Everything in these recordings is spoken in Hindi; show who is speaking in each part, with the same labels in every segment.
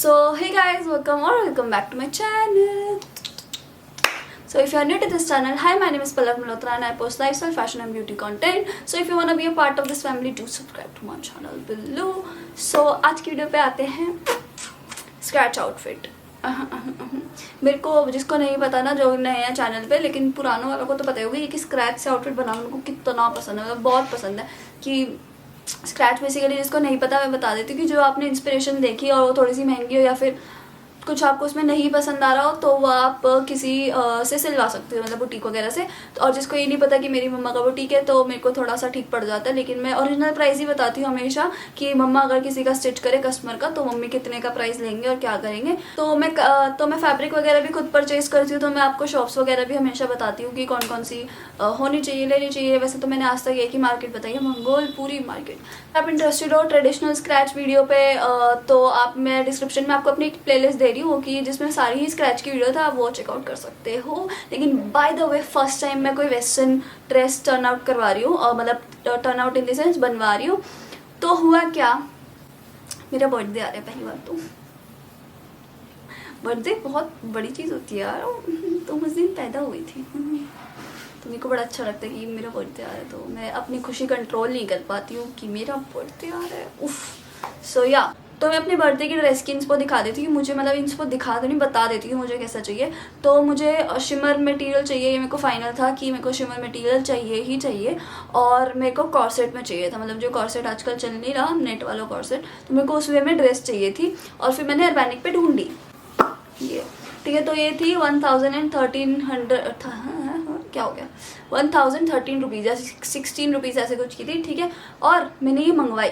Speaker 1: So hey guys, welcome back to my channel. So if you are new to this channel, hi, my name is Pallav Malhotra and I post lifestyle, fashion and beauty content. So if you want to be a part of this family, do subscribe to my channel below. So आज की वीडियो पे आते हैं स्क्रैच आउटफिट। मेरे को जिसको नहीं पता ना, जो नए हैं चैनल पे, लेकिन पुरानों वालों को तो पता ही होगा कि स्क्रैच से आउटफिट बनाना मेरे को कितना पसंद है, मतलब बहुत पसंद है। कि स्क्रैच बेसिकली जिसको नहीं पता मैं बता देती हूँ कि जो आपने इंस्पिरेशन देखी और वो थोड़ी सी महंगी हो या फिर कुछ आपको उसमें नहीं पसंद आ रहा हो तो वो आप किसी से सिलवा सकते हो, मतलब बुटीक वगैरह से। तो और जिसको ये नहीं पता कि मेरी मम्मा का बुटीक है तो मेरे को थोड़ा सा ठीक पड़ जाता है, लेकिन मैं ओरिजिनल प्राइस ही बताती हूँ हमेशा कि मम्मा अगर किसी का स्टिच करे कस्टमर का तो मम्मी कितने का प्राइस लेंगे और क्या करेंगे। तो मैं फैब्रिक वगैरह भी खुद परचेज करती हूँ, तो मैं आपको शॉप्स वगैरह भी हमेशा बताती हूँ कि कौन कौन सी होनी चाहिए, लेनी चाहिए। वैसे तो मैंने आज तक एक ही मार्केट बताई है, मंगोलपुरी मार्केट। आप इंटरेस्टेड हो ट्रेडिशनल स्क्रैच वीडियो पे तो आप, मैं डिस्क्रिप्शन में आपको अपनी एक प्लेलिस्ट दे रही हूँ कि जिसमें सारी ही स्क्रैच की वीडियो था, आप वो चेकआउट कर सकते हो। लेकिन by the way first time मैं कोई वेस्टर्न ड्रेस टर्न आउट करवा रही हूँ, मतलब turn out in the sense बनवा रही हूँ। तो हुआ क्या, मेरा बर्थडे आ रहा है। पहली बार तो बर्थडे बहुत बड़ी चीज़ होती है यार, तो उस दिन पैदा हुई थी तो मेरे को बड़ा अच्छा लगता है कि मेरा बर्थडे आ रहा है। तो मैं अपनी खुशी कंट्रोल नहीं कर पाती हूँ कि मेरा बर्थडे आ रहा है, उफ। सो या तो मैं अपने बर्थडे की ड्रेस की इंस्पो दिखा देती हूँ। मुझे मतलब इंस्पो दिखा तो नहीं, बता देती हूँ मुझे कैसा चाहिए। तो मुझे शिमर मटेरियल चाहिए, ये मेरे को फाइनल था कि मेरे को शिमर मटेरियल चाहिए ही चाहिए। और मेरे को कॉर्सेट में चाहिए था, मतलब जो कॉर्सेट आजकल चल नहीं रहा, नेट वाला कॉर्सेट, तो मेरे को उस वे में ड्रेस चाहिए थी। और फिर मैंने अर्बैनिक पे ढूंढी ये, ठीक है। तो ये थी 1113 क्या हो गया 1013 रुपीज़ या 16 रुपीज़ ऐसे कुछ की थी, ठीक है। और मैंने ये मंगवाई,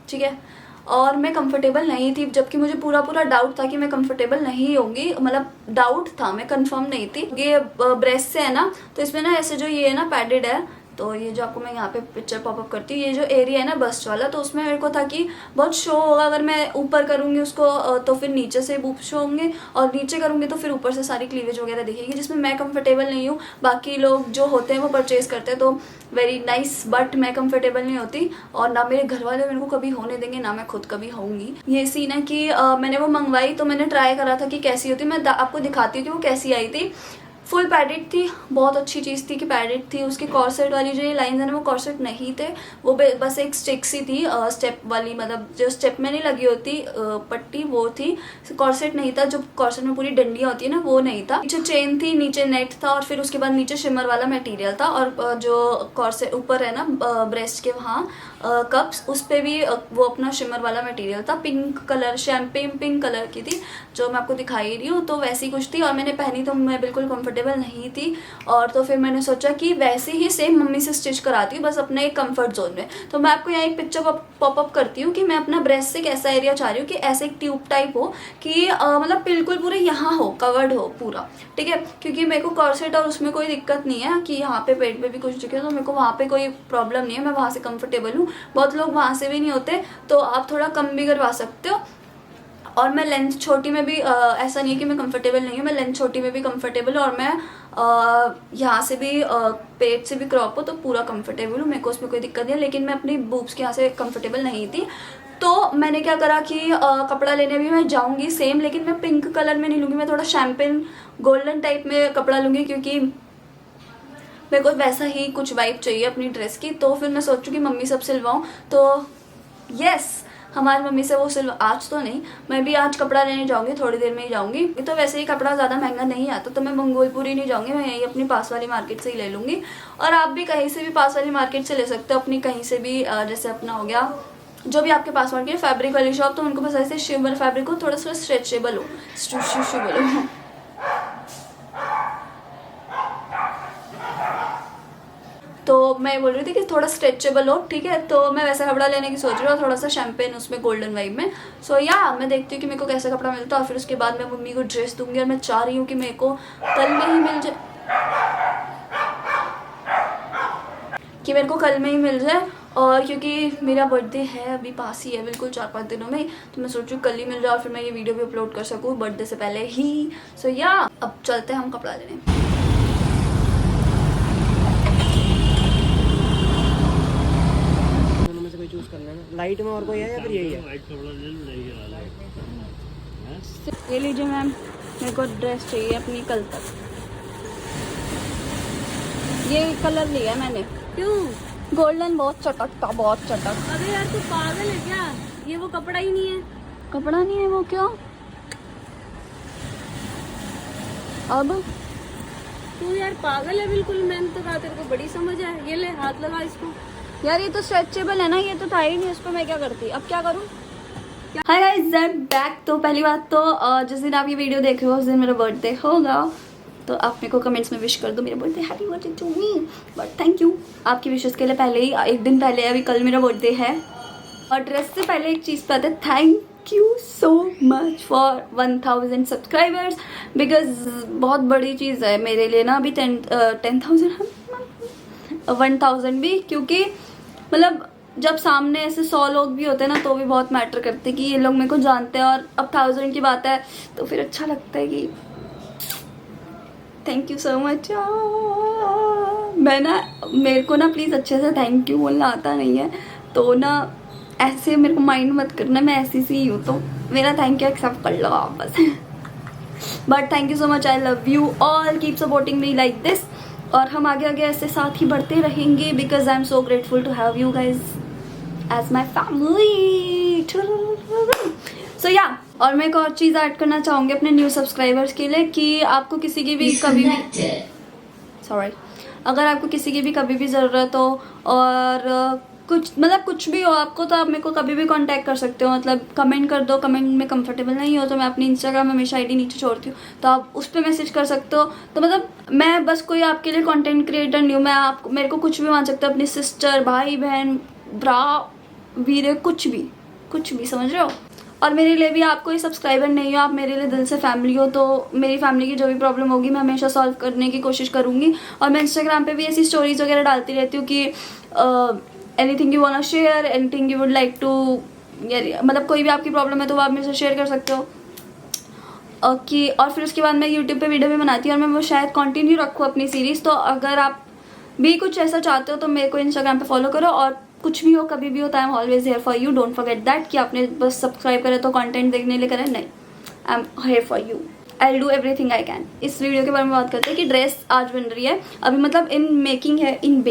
Speaker 1: ठीक है। और मैं कंफर्टेबल नहीं थी, जबकि मुझे पूरा डाउट था कि मैं कंफर्टेबल नहीं होंगी, मतलब डाउट था, मैं कंफर्म नहीं थी। ये ब्रेस्ट से है ना, तो इसमें ना ऐसे जो ये है ना पैडेड है, तो ये जो आपको मैं यहाँ पे पिक्चर पॉपअप करती हूँ, ये जो एरिया है ना बस्ट वाला, तो उसमें मेरे को था कि बहुत शो होगा अगर मैं ऊपर करूँगी उसको तो फिर नीचे से बूब शो होंगे, और नीचे करूँगी तो फिर ऊपर से सारी क्लीवेज वगैरह दिखेगी, जिसमें मैं कंफर्टेबल नहीं हूँ। बाकी लोग जो होते हैं वो परचेज करते हैं तो वेरी नाइस, बट मैं कंफर्टेबल नहीं होती और ना मेरे घर वाले मेरे को कभी होने देंगे, ना मैं खुद कभी होंगी। ये सीन है कि मैंने वो मंगवाई, तो मैंने ट्राई करा था कि कैसी होती। मैं आपको दिखाती हूँ कि वो कैसी आई थी। फुल पैडेड थी, बहुत अच्छी चीज़ थी कि पैडेड थी। उसकी कॉर्सेट वाली जो ये लाइंस है ना, वो कॉर्सेट नहीं थे, वो बस एक स्टिक सी थी, स्टेप वाली, मतलब जो स्टेप में नहीं लगी होती पट्टी, वो थी। कॉर्सेट नहीं था, जो कॉर्सेट में पूरी डंडियाँ होती है ना, वो नहीं था। नीचे चेन थी, नीचे नेट था, और फिर उसके बाद नीचे शिमर वाला मटेरियल था। और जो कॉर्सेट ऊपर है ना ब्रेस्ट के वहाँ कप्स, उस पर भी वो अपना शिमर वाला मटेरियल था। Pink colour, champagne pink colour की थी, जो मैं आपको दिखाई रही हूँ। तो वैसी कुछ थी और मैंने पहनी तो मैं बिल्कुल कंफर्टेबल नहीं थी। और तो फिर मैंने सोचा कि वैसे ही सेम मम्मी से स्टिच कराती हूँ, बस अपने एक कंफर्ट जोन में। तो मैं आपको यहाँ एक पिक्चर पॉपअप करती हूँ कि मैं अपना ब्रेस्ट से कैसा एरिया चाह रही हूँ कि ऐसे एक ट्यूब टाइप हो कि मतलब बिल्कुल पूरे यहाँ हो, कवर्ड हो पूरा, ठीक है। क्योंकि मेरे को कॉर्सेट और उसमें कोई दिक्कत नहीं है कि यहाँ पे पेट पे भी कुछ दिखे, तो मेरे को वहाँ पे कोई प्रॉब्लम नहीं है, मैं वहाँ से कंफर्टेबल हूँ। बहुत लोग वहाँ से भी नहीं होते, तो आप थोड़ा कम भी करवा सकते हो। और मैं लेंथ छोटी में भी ऐसा नहीं है कि मैं कंफर्टेबल नहीं हूँ, मैं लेंथ छोटी में भी कंफर्टेबल हूँ, और मैं यहाँ से भी पेट से भी क्रॉप हो तो पूरा कंफर्टेबल हूँ, मेरे को उसमें कोई दिक्कत नहीं है। लेकिन मैं अपनी बूब्स के यहाँ से कंफर्टेबल नहीं थी, तो मैंने क्या करा कि कपड़ा लेने भी मैं जाऊँगी सेम, लेकिन मैं पिंक कलर में नहीं लूँगी, मैं थोड़ा शैम्पेन गोल्डन टाइप में कपड़ा लूँगी, क्योंकि मेरे को वैसा ही कुछ वाइब चाहिए अपनी ड्रेस की। तो फिर मैं सोचूँ कि मम्मी सब सिलवाऊँ, तो यस, हमारी मम्मी से वो सिलवा, आज तो नहीं, मैं भी आज कपड़ा लेने जाऊंगी, थोड़ी देर में ही जाऊंगी। तो वैसे ही कपड़ा ज़्यादा महंगा नहीं आता, तो मैं मंगोलपुरी नहीं जाऊंगी, मैं यही अपनी पास वाली मार्केट से ही ले लूँगी। और आप भी कहीं से भी पास वाली मार्केट से ले सकते हो, अपनी कहीं से भी, जैसे अपना हो गया जो भी आपके पास मार्केट, फैब्रिक वाली शॉप, तो उनको बस ऐसे शिमर फैब्रिक हो, थोड़ा सा स्ट्रेचेबल हो, स्ट्रेचेबल हो। तो मैं बोल रही थी कि थोड़ा स्ट्रेचेबल हो, ठीक है। तो मैं वैसा कपड़ा लेने की सोच रही हूँ, थोड़ा सा शैम्पेन उसमें गोल्डन वाइब में। सो या मैं देखती हूँ कि मेरे को कैसा कपड़ा मिलता है, और फिर उसके बाद मैं मम्मी को ड्रेस दूंगी। और मैं चाह रही हूँ कि मेरे को कल में ही मिल जाए, और क्योंकि मेरा बर्थडे है अभी पास ही है, बिल्कुल 4-5 दिनों में, तो मैं सोचूँ कल ही मिल जाए और फिर मैं ये वीडियो भी अपलोड कर सकूँ बर्थडे से पहले ही। सो या अब चलते हैं हम कपड़ा लेने।
Speaker 2: चूज करना है ना, लाइट में और कोई है या फिर यही है?
Speaker 3: वाइट कपड़ा ले लो, नहीं है
Speaker 1: ये लीजिए मैम, मेरे को ड्रेस चाहिए अपनी कल तक। ये कलर लिया मैंने।
Speaker 2: क्यों?
Speaker 1: गोल्डन बहुत चटकता, बहुत चटक।
Speaker 2: अरे यार तू पागल है क्या? ये वो कपड़ा ही नहीं है।
Speaker 1: कपड़ा नहीं है वो? क्यों? अब
Speaker 2: तू यार पागल है बिल्कुल। मैंने तो कहा तेरे को बड़ी समझ है। ये ले हाथ लगा इसको।
Speaker 1: यार ये तो स्ट्रेचेबल है ना, ये तो था ही नहीं, उस पर मैं क्या करती, अब क्या करूँ? Hi guys, I am back. तो पहली बात तो जिस दिन आप ये वीडियो देख रहे हो उस दिन मेरा बर्थडे होगा, तो आप मेरे को कमेंट्स में विश कर दो मेरा birthday, happy birthday to me. But thank you आपकी विशेस के लिए पहले ही, एक दिन पहले, अभी कल मेरा बर्थडे है। और ड्रेस से पहले एक चीज़ पता है, thank you so much for 1000 subscribers, because बहुत बड़ी चीज़ है मेरे लिए ना अभी 10,000 1000 भी, क्योंकि मतलब जब सामने ऐसे 100 लोग भी होते हैं ना तो भी बहुत मैटर करते हैं कि ये लोग मेरे को जानते हैं, और अब 1000 की बात है तो फिर अच्छा लगता है कि थैंक यू सो मच। मैं ना, मेरे को ना प्लीज़ अच्छे से थैंक यू बोलना आता नहीं है, तो ना ऐसे मेरे को माइंड मत करना, मैं ऐसी सी ही हूँ, तो मेरा थैंक यू एक्सेप्ट कर लो आप बस। But thank you so much, I love you all, keep supporting me like this, और हम आगे आगे ऐसे साथ ही बढ़ते रहेंगे, because I am so grateful to have you guys as my family. So yeah, और मैं एक और चीज़ ऐड करना चाहूँगी अपने न्यू सब्सक्राइबर्स के लिए कि आपको किसी की भी कभी भी, सॉरी, अगर आपको किसी की भी कभी भी ज़रूरत हो और कुछ मतलब कुछ भी हो आपको, तो आप मेरे को कभी भी कांटेक्ट कर सकते हो। मतलब कमेंट कर दो, कमेंट में कंफर्टेबल नहीं हो तो मैं अपनी इंस्टाग्राम हमेशा आईडी नीचे छोड़ती हूँ, तो आप उस पर मैसेज कर सकते हो। तो मतलब मैं बस कोई आपके लिए कंटेंट क्रिएटर नहीं हूँ, मैं आप मेरे को कुछ भी मान सकते हो, अपनी सिस्टर, भाई बहन, ब्रा, वीरे, कुछ भी, समझ रहे हो। और मेरे लिए भी आप कोई सब्सक्राइबर नहीं हो, आप मेरे लिए दिल से फैमिली हो, तो मेरी फैमिली की जो भी प्रॉब्लम होगी मैं हमेशा सॉल्व करने की कोशिश करूँगी। और मैं इंस्टाग्राम पे भी ऐसी स्टोरीज वगैरह डालती रहती हूँ कि anything you want to share, anything you would like to, मतलब कोई भी आपकी प्रॉब्लम है तो वो आप मेरे से शेयर कर सकते हो। कि और फिर उसके बाद मैं यूट्यूब पे वीडियो भी बनाती हूँ, और मैं वो शायद कंटिन्यू रखूँ अपनी सीरीज़। तो अगर आप भी कुछ ऐसा चाहते हो तो मेरे को इंस्टाग्राम पे फॉलो करो, और कुछ भी हो कभी भी हो, I am always here for you. Don't forget that कि आपने बस सब्सक्राइब करे तो कंटेंट देखने लिए करे, नहीं, I am here for you, I will do everything I can. इस वीडियो के बारे में बात करते हैं कि ड्रेस आज बन रही है अभी, मतलब इन मेकिंग है, इन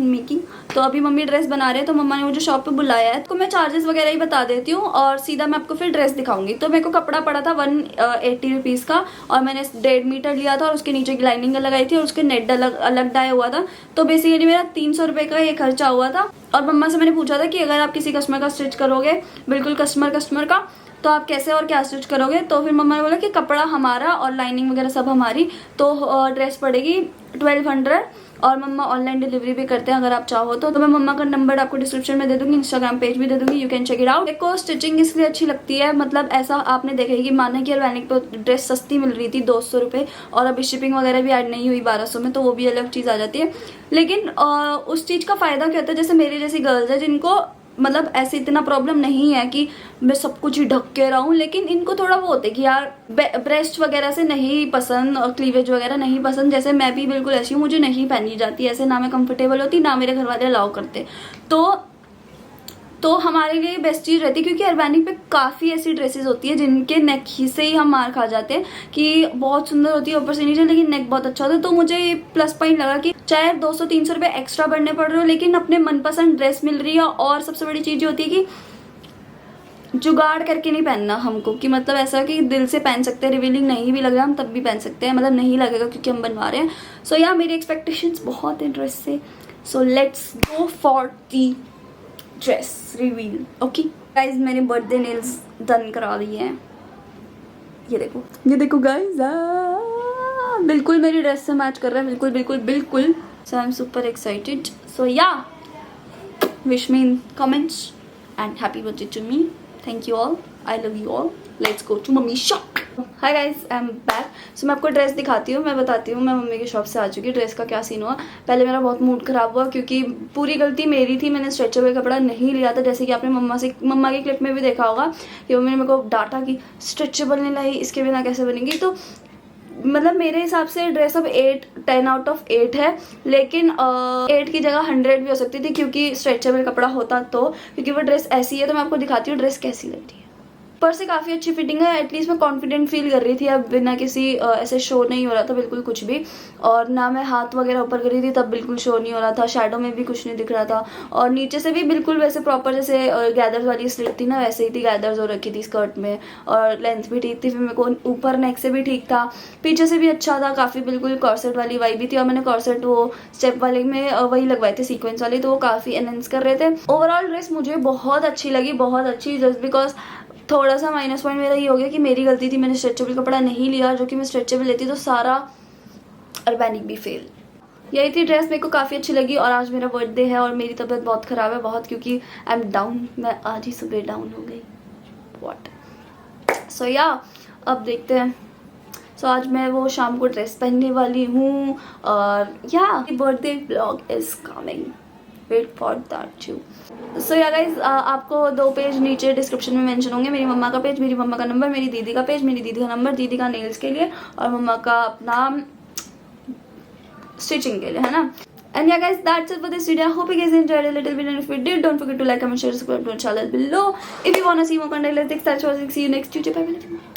Speaker 1: मेकिंग। तो अभी मम्मी ड्रेस बना रहे हैं, तो मम्मा ने मुझे शॉप पे बुलाया है, तो मैं चार्जेस वगैरह ही बता देती हूँ और सीधा मैं आपको फिर ड्रेस दिखाऊंगी। तो मेरे को कपड़ा पड़ा था 180 रुपीज़ का, और मैंने 1.5 मीटर लिया था, और उसके नीचे की लाइनिंग लगाई थी, और उसके नेट अलग डाया हुआ था। तो बेसिकली मेरा 300 रुपये का ये खर्चा हुआ था। और मम्मा से मैंने पूछा था कि अगर आप किसी कस्टमर का स्टिच करोगे, बिल्कुल कस्टमर का, तो आप कैसे और क्या स्टिच करोगे। तो फिर मम्मा ने बोला कि कपड़ा हमारा और लाइनिंग वगैरह सब हमारी, तो ड्रेस पड़ेगी 1200। और मम्मा ऑनलाइन डिलीवरी भी करते हैं अगर आप चाहो तो मैं मम्मा का नंबर आपको डिस्क्रिप्शन में दे दूंगी, इंस्टाग्राम पेज भी दे दूंगी, you can check it out. देखो स्टिचिंग इसलिए अच्छी लगती है, मतलब ऐसा आपने देखा है कि माना कि ऑर्गेनिक पे ड्रेस सस्ती मिल रही थी 200 रुपये, और अभी शिपिंग वगैरह भी ऐड नहीं हुई 1200 में, तो वो भी अलग चीज़ आ जाती है। लेकिन उस चीज़ का फ़ायदा क्या होता है, जैसे मेरी जैसी गर्ल्स है जिनको मतलब ऐसे इतना प्रॉब्लम नहीं है कि मैं सब कुछ ही ढक के रहूँ, लेकिन इनको थोड़ा वो होता है कि यार ब्रेस्ट वगैरह से नहीं पसंद और क्लीवेज वगैरह नहीं पसंद। जैसे मैं भी बिल्कुल ऐसी हूँ, मुझे नहीं पहनी जाती ऐसे, ना मैं कंफर्टेबल होती, ना मेरे घर वाले अलाउ करते। तो हमारे लिए बेस्ट चीज़ रहती है, क्योंकि अर्बैनिक पे काफ़ी ऐसी ड्रेसेस होती है जिनके नेक ही से ही हम मार खा जाते हैं कि बहुत सुंदर होती है ऊपर से नीचे, लेकिन नेक बहुत अच्छा होता है। तो मुझे ये प्लस पॉइंट लगा कि चाहे 200-300 रुपये एक्स्ट्रा बढ़ने पड़ रहे हो, लेकिन अपने मनपसंद ड्रेस मिल रही है। और सबसे बड़ी चीज़ ये होती है कि जुगाड़ करके नहीं पहनना हमको, कि मतलब ऐसा कि दिल से पहन सकते हैं, रिवीलिंग नहीं भी लग रहा हम तब भी पहन सकते हैं, मतलब नहीं लगेगा क्योंकि हम बनवा रहे हैं। सो या मेरी एक्सपेक्टेशंस बहुत है ड्रेस से। So let's go for the dress reveal. Okay guys, मैंने बर्थडे नेल्स डन करा लिए हैं, ये देखो गाइज, बिल्कुल मेरी ड्रेस से मैच कर रहा है, बिल्कुल। So I am super excited. So yeah, wish me in comments and happy birthday to me. Thank you all, I love you all, let's go to mummy shop. Hi guys, I am back. So मैं आपको ड्रेस दिखाती हूँ, मैं बताती हूँ मैं मम्मी की शॉप से आ चुकी हूँ। ड्रेस का क्या सीन हुआ, पहले मेरा बहुत मूड खराब हुआ क्योंकि पूरी गलती मेरी थी, मैंने स्ट्रेचेबल कपड़ा नहीं लिया था। जैसे कि आपने मम्मा की क्लिप में भी देखा होगा कि मम्मी ने मेरे को डांटा कि स्ट्रेचेबल नहीं लाई, इसके बिना कैसे बनेगी। तो मतलब मेरे हिसाब से ड्रेस अब 10 आउट ऑफ 8 है, लेकिन 8 की जगह 100 भी हो सकती थी क्योंकि स्ट्रेचेबल कपड़ा होता तो। क्योंकि वो ड्रेस ऐसी है, तो मैं आपको दिखाती हूँ ड्रेस कैसी लग रही है। ऊपर से काफ़ी अच्छी फिटिंग है, एटलीस्ट मैं कॉन्फिडेंट फील कर रही थी, अब बिना किसी ऐसे शो नहीं हो रहा था बिल्कुल कुछ भी, और ना मैं हाथ वगैरह ऊपर कर रही थी तब बिल्कुल शो नहीं हो रहा था, शैडो में भी कुछ नहीं दिख रहा था, और नीचे से भी बिल्कुल वैसे प्रॉपर जैसे गैदर्स वाली स्लिट थी ना वैसे ही थी, गैदर्स हो रखी थी स्कर्ट में, और लेंथ भी ठीक थी, फिर मेरे को ऊपर नेक से भी ठीक था, पीछे से भी अच्छा था काफ़ी, बिल्कुल कॉर्सेट वाली वाइब भी थी, और मैंने कॉर्सेट वो स्टेप वाले में वही लगवाए थे सीक्वेंस वाली, तो वो काफ़ी एनहेंस कर रहे थे। ओवरऑल ड्रेस मुझे बहुत अच्छी लगी, बहुत अच्छी, जस्ट बिकॉज थोड़ा सा माइनस पॉइंट मेरा ये हो गया कि मेरी गलती थी, मैंने स्ट्रेचेबल कपड़ा नहीं लिया, जो कि मैं स्ट्रेचेबल लेती तो सारा अर्बैनिक भी फेल। यही थी ड्रेस, मेरे को काफ़ी अच्छी लगी, और आज मेरा बर्थडे है और मेरी तबीयत बहुत ख़राब है बहुत, क्योंकि आई एम डाउन, मैं आज ही सुबह डाउन हो गई व्हाट। सो या अब देखते हैं। सो आज मैं वो शाम को ड्रेस पहनने वाली हूँ, और yeah birthday blog is coming, wait for that too. So yeah guys, आपको 2 पेज नीचे डिस्क्रिप्शन में मेंशन होंगे, मेरी मम्मा का पेज, मेरी मम्मा का नंबर, मेरी दीदी का पेज, मेरी दीदी का नंबर, दीदी का नेल्स के लिए, और मम्मा का अपना स्टिचिंग के लिए, है ना। And yeah guys, that's it for this video. I hope you guys enjoyed a little bit, and if you did, don't forget to like, comment, share, subscribe to our channel below. If you wanna see more content like this, thanks for watching. See you next Tuesday. Bye bye.